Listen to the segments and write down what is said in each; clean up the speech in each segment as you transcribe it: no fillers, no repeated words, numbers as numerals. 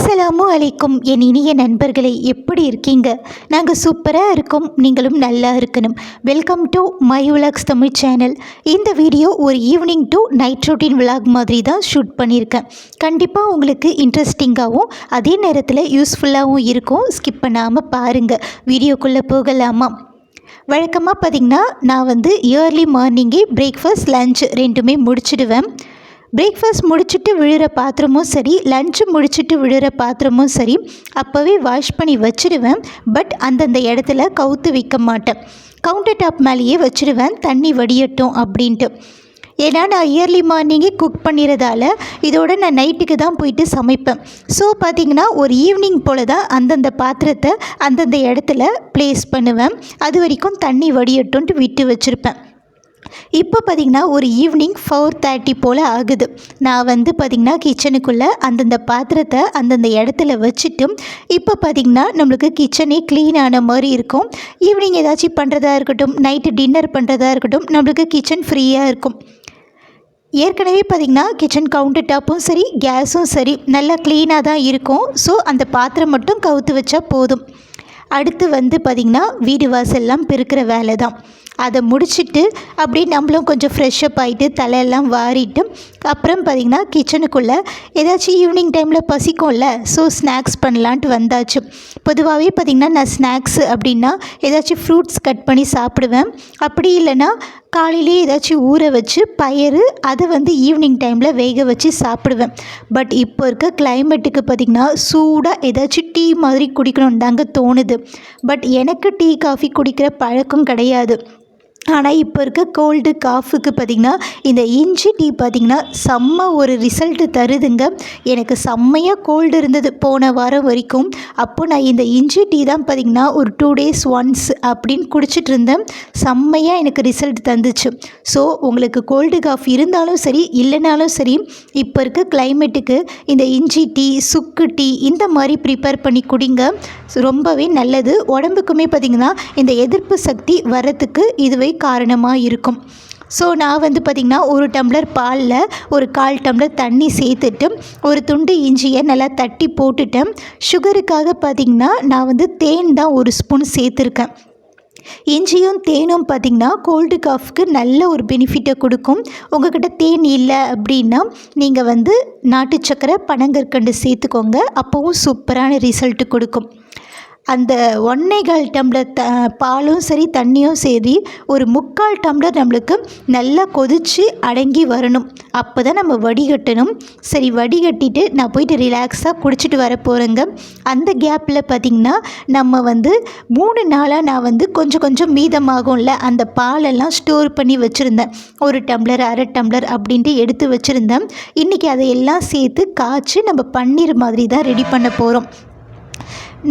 அஸ்ஸலாமு அலைக்கும் என் இனிய நண்பர்களே, எப்படி இருக்கீங்க? நாங்கள் சூப்பராக இருக்கோம். நீங்களும் நல்லா இருக்கணும். Welcome to my vlogs Tamil channel. இந்த வீடியோ ஒரு evening to night routine vlog மாதிரி தான் ஷூட் பண்ணியிருக்கேன். கண்டிப்பாக உங்களுக்கு இன்ட்ரெஸ்டிங்காகவும் அதே நேரத்தில் யூஸ்ஃபுல்லாகவும் இருக்கும். ஸ்கிப் பண்ணாமல் பாருங்கள். வீடியோக்குள்ளே போகலாமா? வழக்கமாக பார்த்திங்கன்னா நான் ஏர்லி மார்னிங்கே பிரேக்ஃபாஸ்ட் லன்ச் ரெண்டுமே முடிச்சிடுவேன். பிரேக்ஃபாஸ்ட் முடிச்சுட்டு விழுற பாத்திரமும் சரி, லஞ்சு முடிச்சுட்டு விழுற பாத்திரமும் சரி அப்போவே வாஷ் பண்ணி வச்சுடுவேன். பட் அந்தந்த இடத்துல கவுத்து வைக்க மாட்டேன். கவுண்டர் டாப் மேலேயே வச்சுடுவேன், தண்ணி வடியட்டும் அப்படின்ட்டு. ஏன்னா நான் இயர்லி மார்னிங்கே குக் பண்ணிடுறதால இதோட நான் நைட்டுக்கு தான் போயிட்டு சமைப்பேன். ஸோ பார்த்திங்கன்னா ஒரு ஈவினிங் போல் தான் அந்தந்த பாத்திரத்தை அந்தந்த இடத்துல ப்ளேஸ் பண்ணுவேன். அது வரைக்கும் தண்ணி வடியட்டும்ன்ட்டு விட்டு வச்சுருப்பேன். இப்போ பார்த்திங்கன்னா ஒரு ஈவினிங் 4:30 போல் ஆகுது. நான் பார்த்திங்கன்னா கிச்சனுக்குள்ளே அந்தந்த பாத்திரத்தை அந்தந்த இடத்துல வச்சுட்டு இப்போ பார்த்திங்கன்னா நம்மளுக்கு கிச்சனே க்ளீன் ஆன மாதிரி இருக்கும். ஈவினிங் ஏதாச்சும் பண்ணுறதா இருக்கட்டும், நைட்டு டின்னர் பண்ணுறதா இருக்கட்டும், நம்மளுக்கு கிச்சன் ஃப்ரீயாக இருக்கும். ஏற்கனவே பார்த்திங்கன்னா கிச்சன் கவுண்டர் டாப்பும் சரி, கேஸும் சரி நல்லா க்ளீனாக தான் இருக்கும். ஸோ அந்த பாத்திரம் மட்டும் கவுத்து வச்சா போதும். அடுத்து பார்த்திங்கன்னா வீடு வாசல்லாம் பெருக்கிற வேலை தான். அதை முடிச்சுட்டு அப்படியே நம்மளும் கொஞ்சம் ஃப்ரெஷ்ஷப் ஆகிட்டு தலையெல்லாம் வாரிட்டு அப்புறம் பார்த்திங்கன்னா கிச்சனுக்குள்ளே ஏதாச்சும் ஈவினிங் டைமில் பசிக்கும்ல, ஸோ ஸ்நாக்ஸ் பண்ணலான்ட்டு வந்தாச்சு. பொதுவாகவே பார்த்திங்கன்னா நான் ஸ்நாக்ஸு அப்படின்னா ஏதாச்சும் ஃப்ரூட்ஸ் கட் பண்ணி சாப்பிடுவேன். அப்படி இல்லைன்னா காலையிலே ஏதாச்சும் ஊற வச்சு பயறு அதை ஈவினிங் டைமில் வேக வச்சு சாப்பிடுவேன். பட் இப்போ இருக்க கிளைமேட்டுக்கு பார்த்திங்கன்னா சூடாக ஏதாச்சும் டீ மாதிரி குடிக்கணும்னு தாங்க தோணுது. பட் எனக்கு டீ காஃபி குடிக்கிற பழக்கம் கிடையாது. ஆனால் இப்போ இருக்க கோல்டு காஃபுக்கு பார்த்திங்கன்னா இந்த இஞ்சி டீ பார்த்திங்கன்னா செம்ம ஒரு ரிசல்ட்டு தருதுங்க. எனக்கு செம்மையாக கோல்டு இருந்தது போன வாரம் வரைக்கும். அப்போது நான் இந்த இஞ்சி டீ தான் பார்த்திங்கன்னா ஒரு 2 days ஒன்ஸ் அப்படின்னு குடிச்சிட்டு இருந்தேன். செம்மையாக எனக்கு ரிசல்ட் தந்துச்சு. ஸோ உங்களுக்கு கோல்டு காஃபி இருந்தாலும் சரி இல்லைனாலும் சரி, இப்போ இருக்க கிளைமேட்டுக்கு இந்த இஞ்சி டீ, சுக்கு டீ இந்த மாதிரி ப்ரிப்பேர் பண்ணி குடிங்க. ரொம்பவே நல்லது. உடம்புக்குமே பார்த்திங்கன்னா இந்த எதிர்ப்பு சக்தி வரத்துக்கு இதுவே காரணமாக இருக்கும். ஸோ நான் பார்த்திங்கன்னா ஒரு டம்ளர் பாலில் ஒரு 1/4 டம்ளர் தண்ணி சேர்த்துட்டு ஒரு துண்டு இஞ்சியை நல்லா தட்டி போட்டுட்டேன். சுகருக்காக பார்த்திங்கன்னா நான் தேன் தான் 1 ஸ்பூன் சேர்த்துருக்கேன். இஞ்சியும் தேனும் பார்த்திங்கன்னா கோல்டு காஃப்க்கு நல்ல ஒரு பெனிஃபிட்டை கொடுக்கும். உங்கள்கிட்ட தேன் இல்லை அப்படின்னா நீங்கள் நாட்டு சக்கரை, பனங்கற்கண்டு சேர்த்துக்கோங்க. அப்போவும் சூப்பரான ரிசல்ட்டு கொடுக்கும். அந்த 1.25 டம்ளர் பாலும் சரி தண்ணியும் சரி ஒரு 3/4 டம்ளர் நம்மளுக்கு நல்லா கொதித்து அடங்கி வரணும். அப்போ தான் நம்ம வடிகட்டணும். சரி, வடிகட்டிட்டு நான் போயிட்டு ரிலாக்ஸாக குடிச்சிட்டு வர போகிறேங்க. அந்த கேப்பில் பார்த்திங்கன்னா நம்ம 3 நாளாக நான் கொஞ்சம் கொஞ்சம் மீதமாகும்ல அந்த பாலெல்லாம் ஸ்டோர் பண்ணி வச்சுருந்தேன். 1 டம்ளர் 1/2 டம்ளர் அப்படின்ட்டு எடுத்து வச்சுருந்தேன். இன்றைக்கி அதையெல்லாம் சேர்த்து காய்ச்சி நம்ம பன்னீர் மாதிரி தான் ரெடி பண்ண போகிறோம்.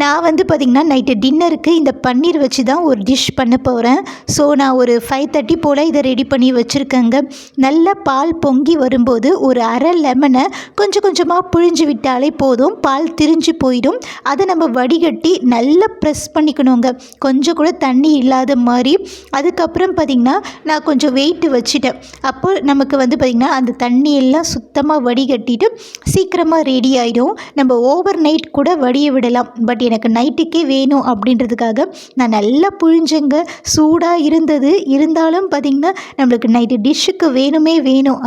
நான் பார்த்திங்கன்னா நைட்டு டின்னருக்கு இந்த பன்னீர் வச்சு தான் ஒரு டிஷ் பண்ண போகிறேன். ஸோ நான் ஒரு 5:30 போல் இதை ரெடி பண்ணி வச்சுருக்கேங்க. நல்ல பால் பொங்கி வரும்போது ஒரு 1/2 லெமனை கொஞ்சம் கொஞ்சமாக புழிஞ்சு விட்டாலே போதும், பால் திரிஞ்சு போயிடும். அதை நம்ம வடிகட்டி நல்லா ப்ரெஸ் பண்ணிக்கணுங்க, கொஞ்சம் கூட தண்ணி இல்லாத மாதிரி. அதுக்கப்புறம் பார்த்திங்கன்னா நான் கொஞ்சம் வெயிட் வச்சுட்டேன். அப்போ நமக்கு பார்த்திங்கன்னா அந்த தண்ணியெல்லாம் சுத்தமாக வடிகட்டிட்டு சீக்கிரமாக ரெடி ஆகிடும். நம்ம ஓவர் நைட் கூட வடிய விடலாம். பட் எனக்கு நைட்டுக்கே வேணும் அப்படின்றதுக்காக நான் நல்லா புழிஞ்சங்க. சூடாக இருந்தது, இருந்தாலும் பார்த்திங்கன்னா நம்மளுக்கு நைட்டு டிஷ்ஷுக்கு வேணும்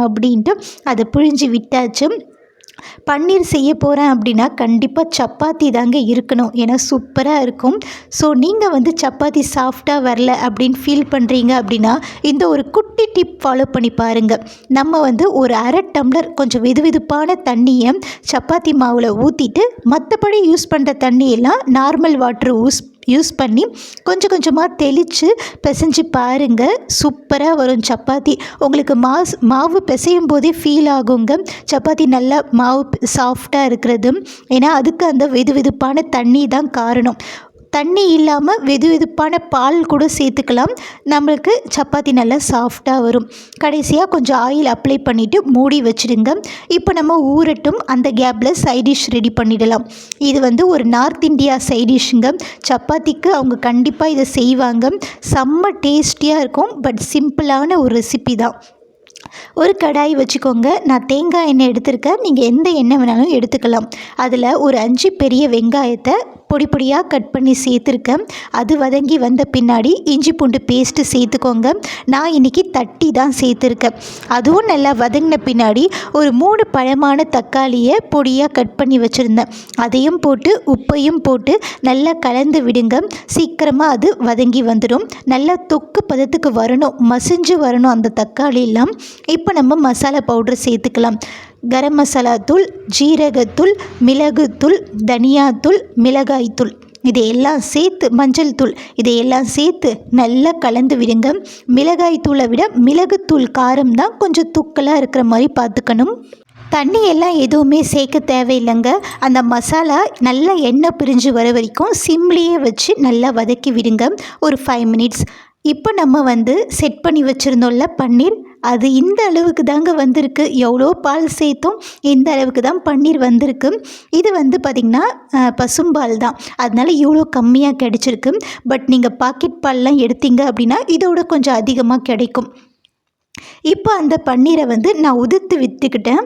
அப்படின்ட்டு அதை புழிஞ்சு விட்டாச்சு. பன்னீர் செய்ய போகிறேன் அப்படின்னா கண்டிப்பாக சப்பாத்தி தாங்க இருக்கணும், ஏன்னா சூப்பராக இருக்கும். ஸோ நீங்கள் சப்பாத்தி சாஃப்டாக வரல அப்படின்னு ஃபீல் பண்ணுறீங்க அப்படின்னா இந்த ஒரு குட்டி டிப் ஃபாலோ பண்ணி பாருங்கள். நம்ம ஒரு 1/2 டம்ளர் கொஞ்சம் வெதுவெதுப்பான தண்ணியை சப்பாத்தி மாவில் ஊற்றிட்டு மற்றபடி யூஸ் பண்ணுற தண்ணியெல்லாம் நார்மல் வாட்டர் யூஸ் பண்ணி கொஞ்சம் கொஞ்சமாக தெளித்து பிசைஞ்சு பாருங்கள். சூப்பராக வரும் சப்பாத்தி. உங்களுக்கு மாவு பிசையும் போதே ஃபீல் ஆகுங்க சப்பாத்தி நல்லா மாவு சாஃப்டாக இருக்கிறது. ஏன்னா அதுக்கு அந்த வெதுவெதுப்பான தண்ணி தான் காரணம். தண்ணி இல்லாமல் வெதுவெதுப்பான பால் கூட சேர்த்துக்கலாம். நம்மளுக்கு சப்பாத்தி நல்லா சாஃப்டாக வரும். கடைசியாக கொஞ்சம் ஆயில் அப்ளை பண்ணிவிட்டு மூடி வச்சுடுங்க. இப்போ நம்ம ஊறட்டும். அந்த கேப்பில் சைட் டிஷ் ரெடி பண்ணிடலாம். இது ஒரு நார்த் இந்தியா சைட் டிஷ்ஷுங்க. சப்பாத்திக்கு அவங்க கண்டிப்பாக இதை செய்வாங்க. செம்ம டேஸ்டியாக இருக்கும். பட் சிம்பிளான ஒரு ரெசிபி தான். ஒரு கடாய் வச்சுக்கோங்க. நான் தேங்காய் எண்ணெய் எடுத்திருக்கேன். நீங்கள் எந்த எண்ணெய் வேணாலும் எடுத்துக்கலாம். அதில் ஒரு 5 பெரிய வெங்காயத்தை பொடி பொடியாக கட் பண்ணி சேர்த்துருக்கேன். அது வதங்கி வந்த பின்னாடி இஞ்சி பூண்டு பேஸ்ட்டு சேர்த்துக்கோங்க. நான் இன்றைக்கி தட்டி தான் சேர்த்துருக்கேன். அதுவும் நல்லா வதங்கின பின்னாடி ஒரு 3 பழமான தக்காளியை பொடியாக கட் பண்ணி வச்சுருந்தேன். அதையும் போட்டு உப்பையும் போட்டு நல்லா கலந்து விடுங்க. சீக்கிரமாக அது வதங்கி வந்துடும். நல்லா தொக்கு பதத்துக்கு வரணும், மசிஞ்சு வரணும் அந்த தக்காளியெல்லாம். இப்போ நம்ம மசாலா பவுடர் சேர்த்துக்கலாம். கரம் மசாலா தூள், ஜீரகத்தூள், மிளகுத்தூள், தனியாத்தூள், மிளகாய்த்தூள் இதையெல்லாம் சேர்த்து, மஞ்சள் தூள் இதையெல்லாம் சேர்த்து நல்லா கலந்து விடுங்க. மிளகாய் தூளை விட மிளகுத்தூள் காரம் தான் கொஞ்சம் தூக்கலாக இருக்கிற மாதிரி பார்த்துக்கணும். தண்ணி எல்லாம் எதுவுமே சேர்க்க தேவையில்லைங்க. அந்த மசாலா நல்லா எண்ணெய் பிரிஞ்சு வர வரைக்கும் சிம்லேயே வச்சு நல்லா வதக்கி விடுங்க ஒரு 5 மினிட்ஸ். இப்போ நம்ம செட் பண்ணி வச்சுருந்தோம்ல பன்னீர், அது இந்த அளவுக்கு தாங்க வந்திருக்கு. எவ்வளோ பால் சேர்த்தும் இந்த அளவுக்கு தான் பன்னீர் வந்திருக்கு. இது பார்த்திங்கன்னா பசும்பால் தான், அதனால் இவ்வளோ கம்மியாக கிடைச்சிருக்கு. பட் நீங்கள் பாக்கெட் பால்லாம் எடுத்தீங்க அப்படின்னா இதோட கொஞ்சம் அதிகமாக கிடைக்கும். இப்போ அந்த பன்னீரை நான் உதிர்த்து விட்டுக்கிட்டேன்.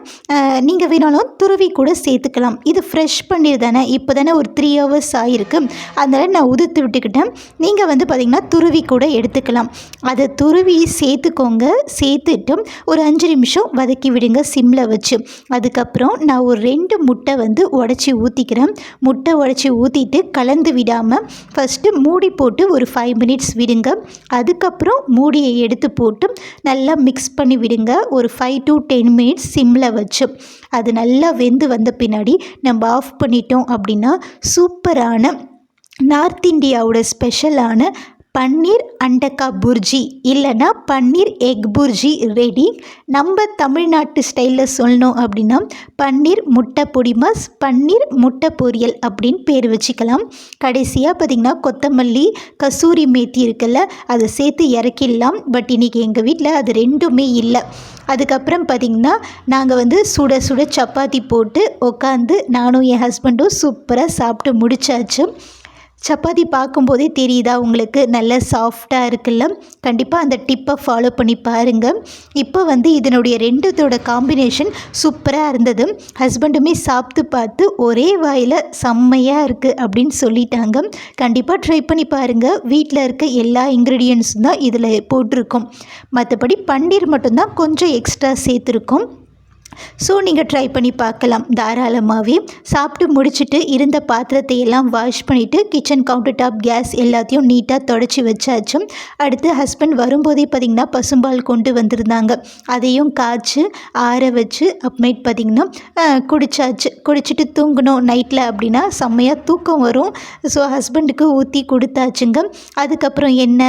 நீங்கள் வேணாலும் துருவி கூட சேர்த்துக்கலாம். இது ஃப்ரெஷ் பன்னீர் தானே, இப்போ தானே ஒரு 3 ஹவர்ஸ் ஆகிருக்கு, அதனால் நான் உதிர்த்து விட்டுக்கிட்டேன். நீங்கள் பார்த்திங்கன்னா துருவி கூட எடுத்துக்கலாம். அதை துருவி சேர்த்துக்கோங்க. சேர்த்துட்டு ஒரு 5 நிமிஷம் வதக்கி விடுங்க சிம்மில் வச்சு. அதுக்கப்புறம் நான் ஒரு 2 முட்டை உடச்சி ஊற்றிக்கிறேன். முட்டை உடச்சி ஊற்றிட்டு கலந்து விடாமல் ஃபஸ்ட்டு மூடி போட்டு ஒரு 5 மினிட்ஸ் விடுங்க. அதுக்கப்புறம் மூடியை எடுத்து போட்டு நல்லா மிக்ஸ் பண்ணி விடுங்க ஒரு 5 to 10 மினிட்ஸ் சிம்மில் வச்சு. அது நல்லா வெந்து வந்த பின்னாடி நம்ம ஆஃப் பண்ணிட்டோம் அப்படின்னா சூப்பரான நார்த் இந்தியாவோட ஸ்பெஷலான பன்னீர் அண்டக்கா புர்ஜி இல்லைன்னா பன்னீர் எக் புர்ஜி ரெடி. நம்ம தமிழ்நாட்டு ஸ்டைலில் சொல்லணும் அப்படின்னா பன்னீர் முட்டை பொடிமாஸ், பன்னீர் முட்டை பொரியல் அப்படின்னு பேர் வச்சுக்கலாம். கடைசியாக பார்த்திங்கன்னா கொத்தமல்லி, கசூரி மேத்தி இருக்குல்ல, அதை சேர்த்து இறக்கிடலாம். பட் இன்றைக்கி எங்கள் வீட்டில் அது ரெண்டுமே இல்லை. அதுக்கப்புறம் பார்த்திங்கன்னா நாங்கள் சுட சுட சப்பாத்தி போட்டு உட்காந்து நானும் என் ஹஸ்பண்டும் சூப்பராக சாப்பிட்டு முடிச்சாச்சு. சப்பாத்தி பார்க்கும்போதே தெரியுதா உங்களுக்கு, நல்ல சாஃப்டாக இருக்குல்ல. கண்டிப்பாக அந்த டிப்பை ஃபாலோ பண்ணி பாருங்கள். இப்போ இதனுடைய ரெண்டுத்தோட காம்பினேஷன் சூப்பராக இருந்தது. ஹஸ்பண்டுமே சாப்பிட்டு பார்த்து ஒரே வாயில் செம்மையாக இருக்குது அப்படின்னு சொல்லிட்டாங்க. கண்டிப்பாக ட்ரை பண்ணி பாருங்கள். வீட்டில் இருக்க எல்லா இன்க்ரீடியன்ஸும் தான் இதில் போட்டிருக்கோம். மற்றபடி பன்னீர் மட்டும்தான் கொஞ்சம் எக்ஸ்ட்ரா சேர்த்துருக்கோம். ஸோ நீங்கள் ட்ரை பண்ணி பார்க்கலாம் தாராளமாகவே. சாப்பிட்டு முடிச்சுட்டு இருந்த பாத்திரத்தை எல்லாம் வாஷ் பண்ணிவிட்டு கிச்சன் கவுண்டர் டாப், கேஸ் எல்லாத்தையும் நீட்டாக தொடச்சி வச்சாச்சு. அடுத்து ஹஸ்பண்ட் வரும்போதே பார்த்திங்கன்னா பசும்பால் கொண்டு வந்திருந்தாங்க. அதையும் காய்ச்சி ஆற வச்சு அப்புறமேட்டு பார்த்திங்கன்னா குடித்தாச்சு. குடிச்சிட்டு தூங்கணும் நைட்டில் அப்படின்னா செம்மையாக தூக்கம் வரும். ஸோ ஹஸ்பண்டுக்கு ஊற்றி கொடுத்தாச்சுங்க. அதுக்கப்புறம் என்ன